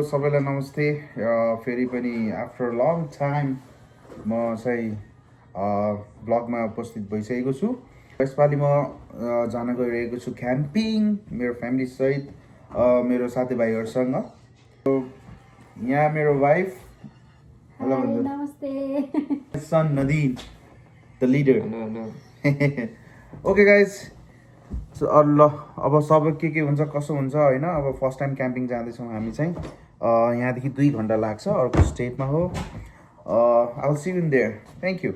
सबैलाई नमस्ते फेरि पनि आफ्टर लङ टाइम म चाहिँ ब्लगमा उपस्थित भइसकेको छु। यसपालि म जान गइरहेको छु क्याम्पिङ मेरो फ्यामिली सहित मेरो साथीभाइहरूसँग। यहाँ मेरो वाइफ नमस्ते सन नदीन द लिडर। ओके गाइज, ल अब सबै के हुन्छ कसो हुन्छ होइन। अब फर्स्ट टाइम क्याम्पिङ जाँदैछौँ हामी चाहिँ। यहाँदेखि 2 घन्टा लाग्छ, अर्को स्टेटमा हो। I will see you in their. Thank you.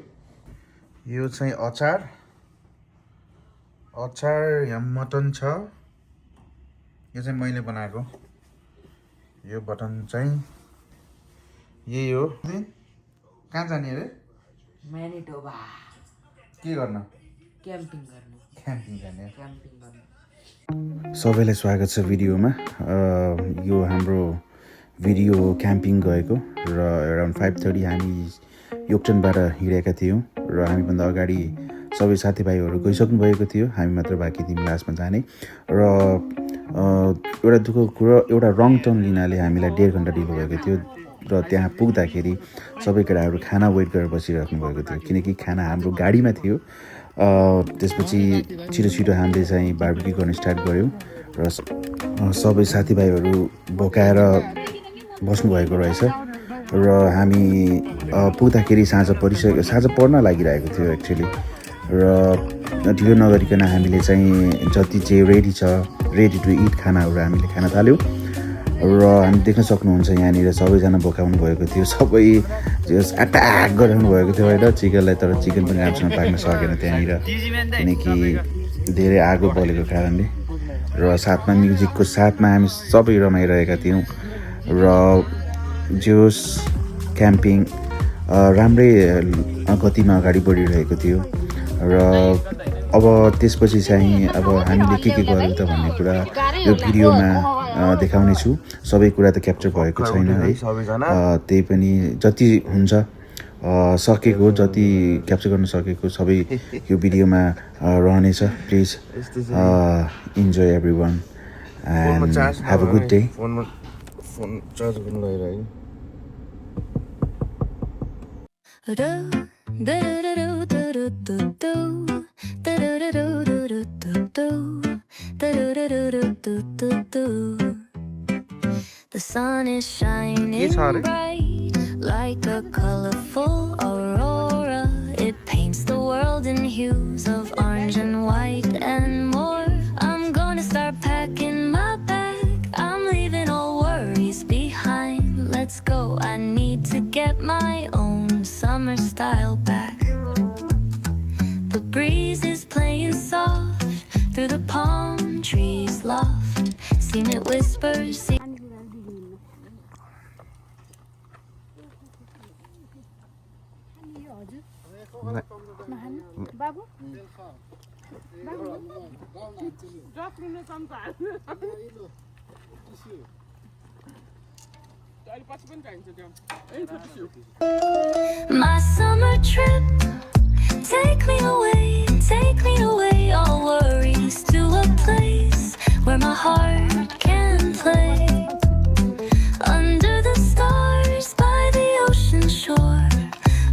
यो चाहिँ अचार यहाँ मटन छ। यो चाहिँ मैले बनाएको। यो बटन चाहिँ यही हो। कहाँ जाने अरे? म्यानिटोबा के गर्न? क्याम्पिङ गर्नु। सबैलाई स्वागत छ भिडियोमा। यो हाम्रो भिडियो क्याम्पिङ गएको र अराउन्ड 5:30 हामी योक्टनबाट हिँडेका थियौँ र हामीभन्दा अगाडि सबै साथीभाइहरू गइसक्नु भएको थियो। हामी मात्र बाँकी थियौँ लास्टमा जाने। र एउटा दुःखको कुरो, एउटा रङ टर्न लिनाले हामीलाई 1.5 घन्टा ढिलो भएको थियो र त्यहाँ पुग्दाखेरि सबै केटाहरू खाना वेट गरेर बसिराख्नु भएको थियो, किनकि खाना हाम्रो गाडीमा थियो। त्यसपछि छिटो हामीले चाहिँ बार्बिक्यू गर्न स्टार्ट गऱ्यौँ र सबै साथीभाइहरू भोकाएर बस्नुभएको रहेछ र हामी पुग्दाखेरि साँझ पर्न लागिरहेको थियो एक्चुअली। र ढिलो नगरिकन हामीले चाहिँ जति चाहिँ रेडी टु इट खानाहरू हामीले खान थाल्यौँ र हामी देख्न सक्नुहुन्छ यहाँनिर सबैजना भोकाउनु भएको थियो। सबै अट्याक गरिरहनु भएको थियो होइन चिकनलाई, तर चिकन पनि राम्रोसँग पाक्न सकेन त्यहाँनिर, किनकि धेरै आगो बलेको कारणले। र साथमा म्युजिकको साथमा हामी सबै रमाइरहेका थियौँ र जोस क्याम्पिङ राम्रै गतिमा अगाडि बढिरहेको थियो। र अब त्यसपछि चाहिँ अब हामीले के गर्यौँ त भन्ने कुरा यो भिडियोमा देखाउने छु। सबै कुरा त क्याप्चर भएको छैन है, त्यही पनि जति हुन्छ सकेको, जति क्याप्चर गर्न सकेको सबै यो भिडियोमा रहनेछ। Please enjoy every one and have a good day. Phone charge गर्नु लगाइरहेको। The sun is shining bright like a colorful aurora. It paints the world in hues of orange and white and more. I'm gonna start packing my bag. I'm leaving all worries behind. Let's go. I need to get my own summer style back. The breeze is playing soft through the palm trees loft. Seen it whisper. बाबु My summer trip, take me away, all worries to a place where my heart can play. Under the stars, by the ocean shore,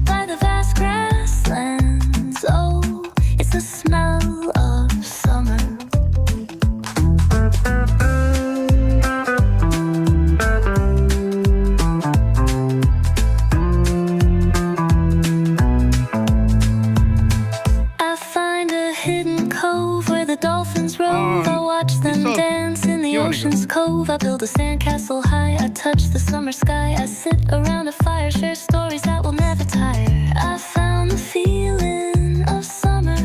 by the vast grasslands. Oh, it's the smell of summer. I find a hidden cove where the dolphins rove. I watch them dance in the ocean's cove. I build a sandcastle high. I touch the summer sky. I sit around a fire, share stories that will never tire. I found the feeling of summer.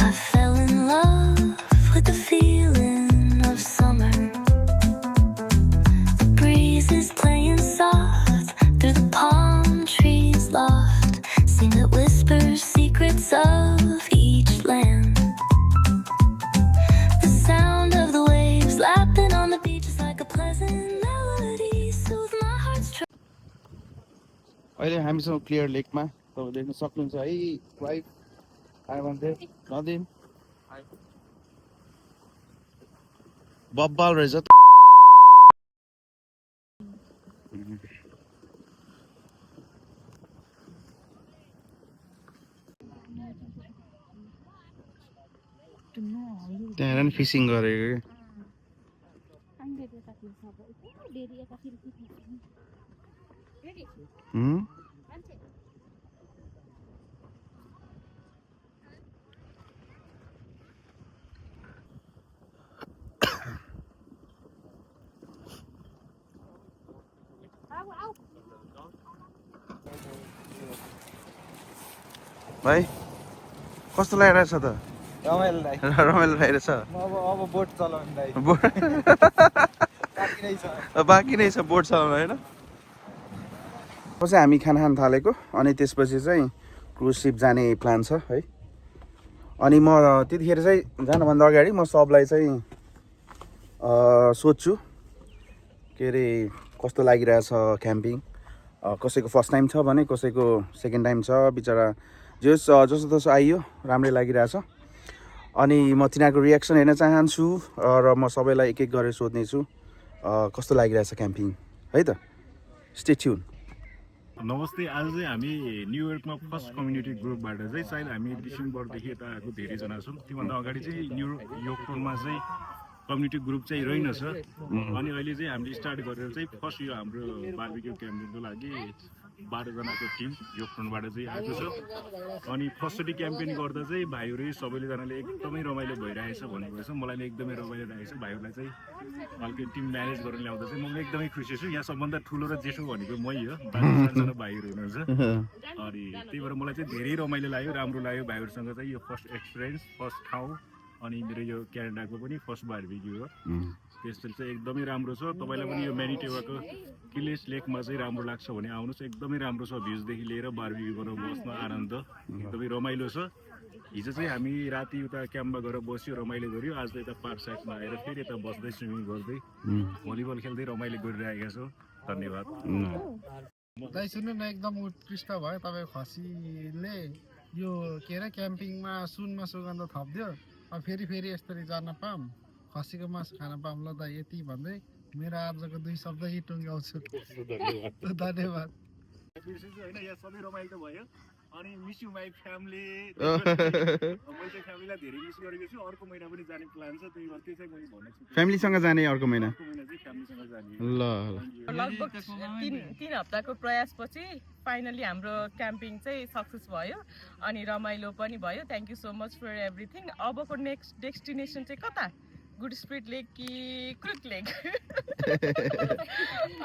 I fell in love with the feeling of summer. The breeze is playing soft through the palm trees loft. Sing it whispers secrets of each land. The sound of the waves lapping on the beach is like a pleasant melody. Soothe my heart's अहिले हामीसँग clear लेकमा तपाईँ देख्न सक्नुहुन्छ है। Wife आयो भन्थे नदिन बब्बाल रहेछ। त्यहाँ हेर न फिसिङ गरेको क्या भाइ कस्तो लागिरहेछ त रमाइलो रमाइलो लागिरहेछ अब बोट चलाउनु दाइ बाँकी नै छ बोट चलाउनु होइन अब चाहिँ हामी खाना खान थालेको अनि त्यसपछि चाहिँ क्रुज सिप जाने प्लान छ है अनि म त्यतिखेर चाहिँ जानुभन्दा अगाडि म सबलाई चाहिँ सोध्छु के अरे कस्तो लागिरहेछ क्याम्पिङ कसैको फर्स्ट टाइम छ भने कसैको सेकेन्ड टाइम छ बिचरा जसो तसो आइयो राम्रै लागिरहेछ अनि म तिनीहरूको रियाक्सन हेर्न चाहन्छु र म सबैलाई एक एक गरेर सोध्नेछु कस्तो लागिरहेछ क्याम्पिङ है त स्टे ट्युन नमस्ते आज चाहिँ हामी न्युयोर्कमा फर्स्ट कम्युनिटी ग्रुपबाट चाहिँ सायद हामी डिसेम्बरदेखि यता आएको धेरैजना छौँ त्योभन्दा अगाडि चाहिँ न्युयोर्कमा चाहिँ कम्युनिटी ग्रुप चाहिँ रहेनछ अनि अहिले चाहिँ हामीले स्टार्ट गरेर चाहिँ फर्स्ट यो हाम्रो बार्बिक्यू क्याम्पिङको लागि 12 जनाको टिम योक्टनबाट चाहिँ आएको छ अनि फर्स्टचोटि क्याम्पेन गर्दा चाहिँ भाइहरू सबैजनाले एकदमै रमाइलो भइरहेछ भनेको छ मलाई एकदमै रमाइलो लागेको छ भाइहरूलाई चाहिँ हल्का टिम म्यानेज गरेर ल्याउँदा चाहिँ म एकदमै खुसी छु यहाँ सबभन्दा ठुलो र जेठो भनेको मै हो सानसानो भाइहरू हुनुहुन्छ अनि त्यही भएर मलाई चाहिँ धेरै रमाइलो लाग्यो राम्रो लाग्यो भाइहरूसँग चाहिँ यो फर्स्ट एक्सपिरियन्स फर्स्ट ठाउँ अनि मेरो यो क्यानाडाको पनि फर्स्ट बार्बिक्यू हो त्यसले चाहिँ एकदमै राम्रो छ तपाईँलाई पनि यो म्यानिटोबाको किलेस लेकमा चाहिँ राम्रो लाग्छ भने आउनुहोस् एकदमै राम्रो छ भ्युजदेखि लिएर बार्बिक्यू गरेर बस्न आनन्द एकदमै रमाइलो छ हिजो चाहिँ हामी राति उता क्याम्पमा गएर बस्यो रमाइलो गऱ्यो आज त यता पार्क साइडमा आएर फेरि यता बस्दै स्विमिङ गर्दै भलिबल खेल्दै रमाइलो गरिरहेका छौँ धन्यवाद दाइ सुन्नु न एकदम उत्कृष्ट भयो तपाईँको खसीले यो के अरे क्याम्पिङमा सुनमा सुगन्ध थपिदियो अब फेरि यसरी जान पाऊँ खसीको मासु खान पाऊँ ल दाइ यति भन्दै मेरो आजको 2 शब्द यही टुङ्ग्याउँछु धन्यवाद होइन यहाँ सबै रमाइलो भयो अनि मिस यु माई फ्यामिली मैले चाहिँ फ्यामिलीलाई धेरै मिस गरेको छु अर्को महिना पनि जाने प्लान छ त्यही भएर त्यो चाहिँ मैले भनेको छु फ्यामिलीसँग जाने अर्को महिना चाहिँ फ्यामिलीसँग जाने ल लगभग 3 हप्ताको प्रयासपछि फाइनली हाम्रो क्याम्पिङ चाहिँ सक्सेस भयो अनि रमाइलो पनि भयो thank you so much for everything अबको नेक्स्ट डेस्टिनेसन चाहिँ कता गुड स्पिरिट लेक कि क्रुक लेक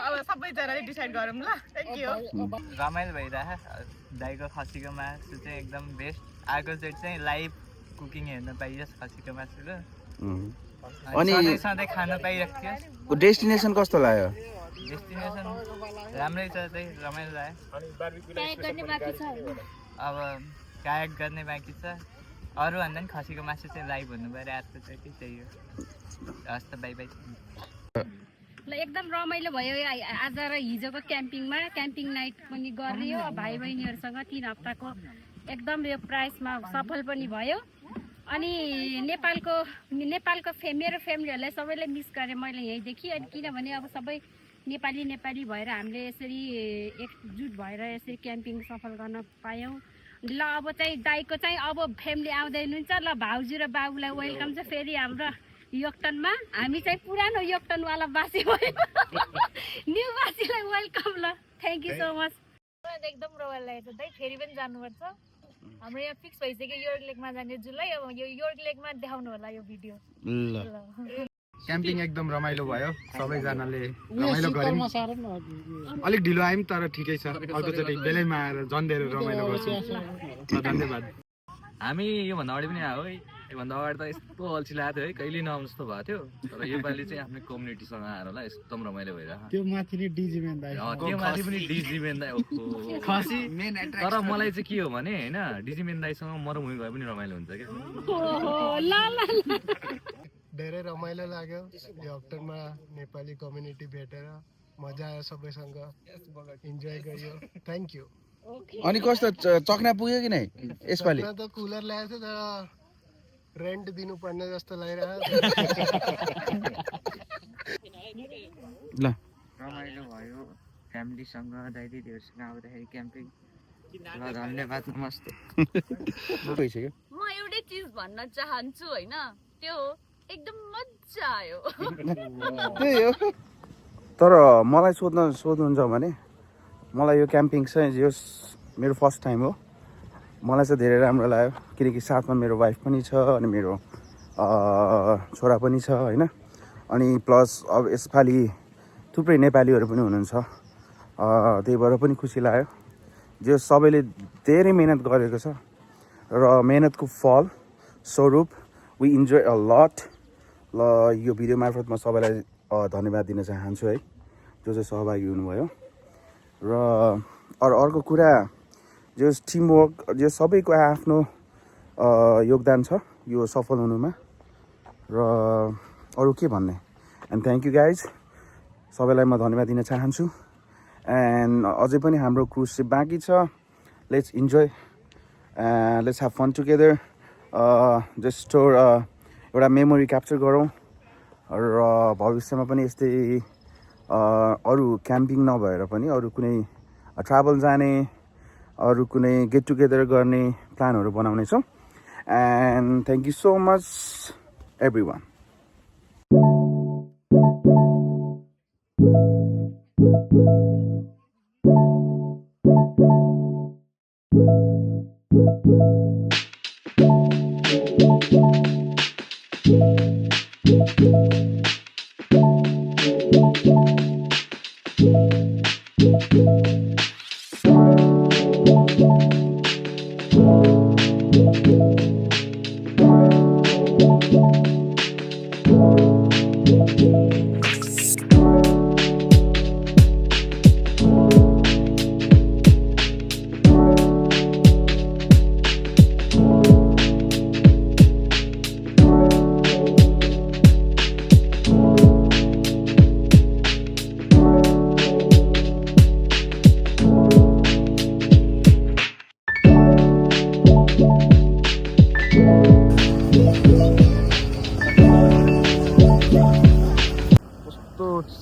अब सबैजनाले डिसाइड गरौँ ल थ्याङ्क यू रमाइलो भइरहेछ दाइको खसीको मासु चाहिँ एकदम बेस्ट आर्कोचोटि चाहिँ लाइभ कुकिङ हेर्न पाइयोस् खसीको मासु र अनि सधैँ खान पाइरहेको थियो डेस्टिनेसन कस्तो लाग्यो डेस्टिनेसन राम्रै छ चाहिँ रमाइलो लाग्यो अब कायक गर्ने बाँकी छ अरू भन्दा पनि खसीको मासु चाहिँ लाइभ हुनु पऱ्यो अर्कोचोटि त्यही हो हस् त बाई बाई ल एकदम रमाइलो भयो आज र हिजोको क्याम्पिङ नाइट पनि गरियो भाइ बहिनीहरूसँग 3 हप्ताको एकदम यो प्राइसमा सफल पनि भयो अनि नेपालको मेरो फ्यामिलीहरूलाई सबैलाई मिस गरेँ मैले यहीँदेखि अनि किनभने अब सबै नेपाली भएर हामीले यसरी एकजुट भएर यसरी क्याम्पिङ सफल गर्न पायौँ ल अब चाहिँ दाइको चाहिँ अब फ्यामिली आउँदै हुनुहुन्छ ल भाउजू र बाबुलाई वेलकम छ फेरि हाम्रो योक्टनमा हामी चाहिँ पुरानो योक्टनवाला बासी भयो न्यू बासीलाई वेलकम ल थ्याङ्क यू सो मच एकदम रमाइलो लागेको छ दाइ फेरि पनि जानुपर्छ हाम्रो यहाँ फिक्स भइसक्यो योर्क लेकमा जाने जुलाई अब यो योर्क लेकमा देखाउनु होला यो भिडियो क्याम्पिङ एकदम रमाइलो भयो सबैजनाले रमाइलो गऱ्यौँ अलिक ढिलो आयौँ तर ठिकै छ अर्कोचोटि बेलैमा आएर झन् धेरै रमाइलो गर्छौँ धन्यवाद हामी योभन्दा अगाडि पनि आयो है योभन्दा अगाडि त यस्तो अल्छी लागेको थियो है कहिले नआउनु जस्तो भएको थियो तर योपालि चाहिँ आफ्नो कम्युनिटीसँग आएर होला एकदम रमाइलो भइरहेको त्यो माथि डिजी मेन दाइ त्यो माथि पनि डिजी मेन दाइ खसी तर मलाई चाहिँ के हो भने होइन डिजी मेन दाइसँग मरमुही गए पनि रमाइलो हुन्छ क्या धेरै रमाइलो लाग्यो योक्टनमा नेपाली कम्युनिटी भेटेर मजा आयो सबैसँग इन्जोय गरियो थ्याङ्क यू अनि कस्तो चक्ना पुग्यो कि नै यसपालि त कुलर ल्याएको थियो तर रेन्ट दिनुपर्ने जस्तो लागिरहेको ल रमाइलो भयो फ्यामिलीसँग दाइ दिदीहरूसँग आउँदाखेरि क्याम्पिङ ल धन्यवाद नमस्ते भइसक्यो म एउटा एउटै चिज भन्न चाहन्छु होइन, त्यो हो एकदम मजा आयो। त्यही हो। तर मलाई सोध्नुहुन्छ भने मलाई यो क्याम्पिङ चाहिँ यो मेरो फर्स्ट टाइम हो। मलाई चाहिँ धेरै राम्रो लाग्यो किनकि साथमा मेरो वाइफ पनि छ अनि मेरो छोरा पनि छ होइन। अनि प्लस अब यसपालि थुप्रै नेपालीहरू पनि हुनुहुन्छ, त्यही भएर पनि खुसी लाग्यो। जो सबैले धेरै मेहनत गरेको छ र मेहनतको फल स्वरूप वी इन्जोय अ लट। ल यो भिडियो मार्फत म सबैलाई धन्यवाद दिन चाहन्छु है, जो चाहिँ सहभागी हुनुभयो। र अर्को कुरा जो टिमवर्क, जो सबैको आफ्नो योगदान छ यो सफल हुनुमा। र अरू के भन्ने, एन्ड थ्याङ्क यू गाइज, सबैलाई म धन्यवाद दिन चाहन्छु। एन्ड अझै पनि हाम्रो क्रुज चाहिँ बाँकी छ। Let's enjoy, let's have fun together. Just एउटा मेमोरी क्याप्चर गरौँ र भविष्यमा पनि यस्तै अरू क्याम्पिङ नभएर पनि अरू कुनै ट्राभल जाने, अरू कुनै गेट टुगेदर गर्ने प्लानहरू बनाउनेछौँ। And thank you so much everyone.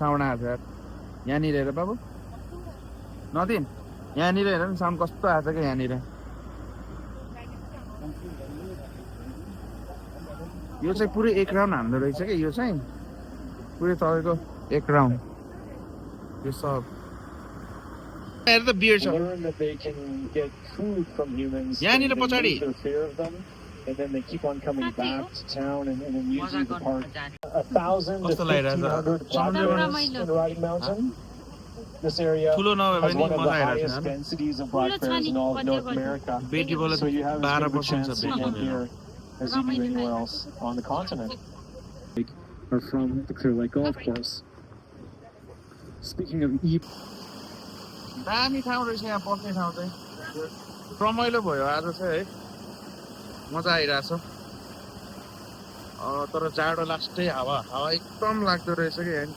Sound आएको यार यहाँनिर हेर बाबु, नदिन यहाँनिर हेर नि साउन्ड कस्तो आएको छ क्या यहाँनिर। यो चाहिँ पुरै 1 राउन्ड हान्दो रहेछ क्या, यो चाहिँ पुरै तपाईँको 1 राउन्ड यो सब। हेर त बियर छ यहाँनिर पछाडि। कस्तो लागिरहेछ? ठुलो नभए पनि मजा आइरहेछ। बेटी बोला 12% छ बेटी। दामी ठाउँ रहेछ यहाँ बस्ने ठाउँ चाहिँ, रमाइलो भयो आज चाहिँ है, मजा आइरहेछ। तर जाडो लास्टै हावा एकदम लाग्दो रहेछ कि यहाँ।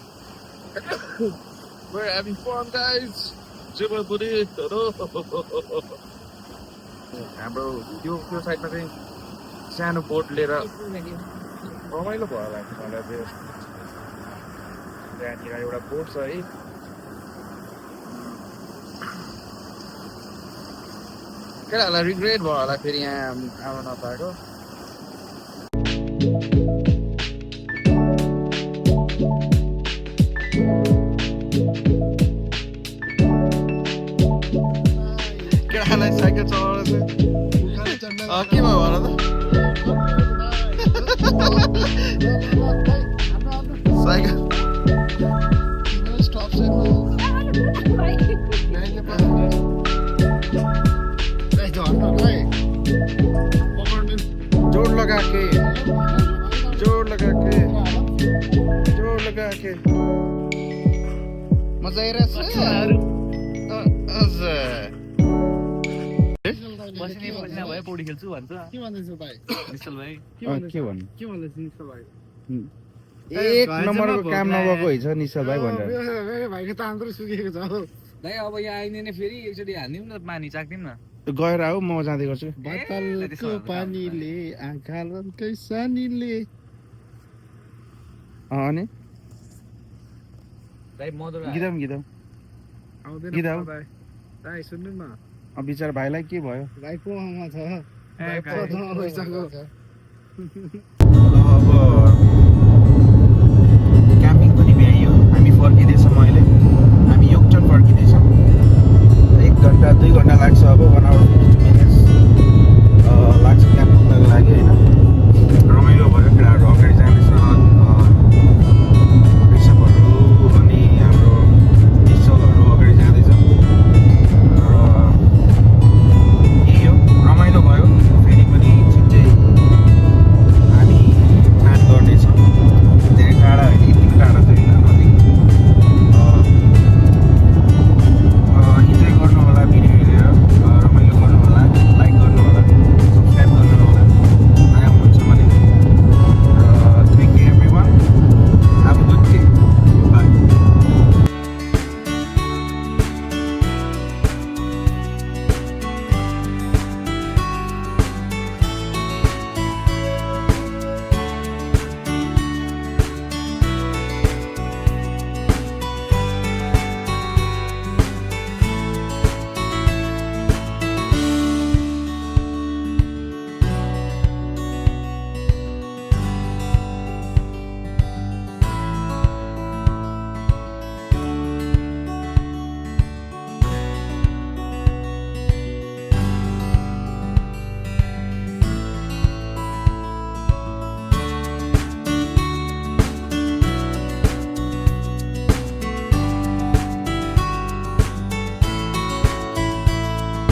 We're having fun guys, जिबलपुरी हाम्रो त्यो साइडमा चाहिँ सानो बोट लिएर रमाइलो भयो होला मलाई चाहिँ। त्यहाँनिर एउटा बोट छ है, केटाहरूलाई रिग्रेट भयो होला फेरि यहाँ आउन नपाएको। केटालाई साइकल चलाएर चाहिँ के भयो भन त? साइकल जोड़ लगा के मजा आइरहेछ। बस्ने भयो पौडी खेल्छु भन्छ के भन्दैछ भाइ? निश्चल भाइ के भन्नु के भन्दैछ निश्चल भाइ? 1 नम्बरको काम नभएको हुन्छ निश्चल भाइ भनेर। मेरो भाइको त आन्द्रो सुकेको छ हौ दाइ। अब यहाँ आइदिने फेरि एकचोटि हानिदिउँ न, पानी चाख्दिउँ न। गएर आऊ, म जाँदै गर्छु। बोतलको पानीले आँखा रन्कै सानीले। अनि दाइ मधुर गीतम आउँदैन गीत आऊ। दाइ सुन्नु न, बिचारा भाइलाई के भयो? भाइ कोमा छ पैसाको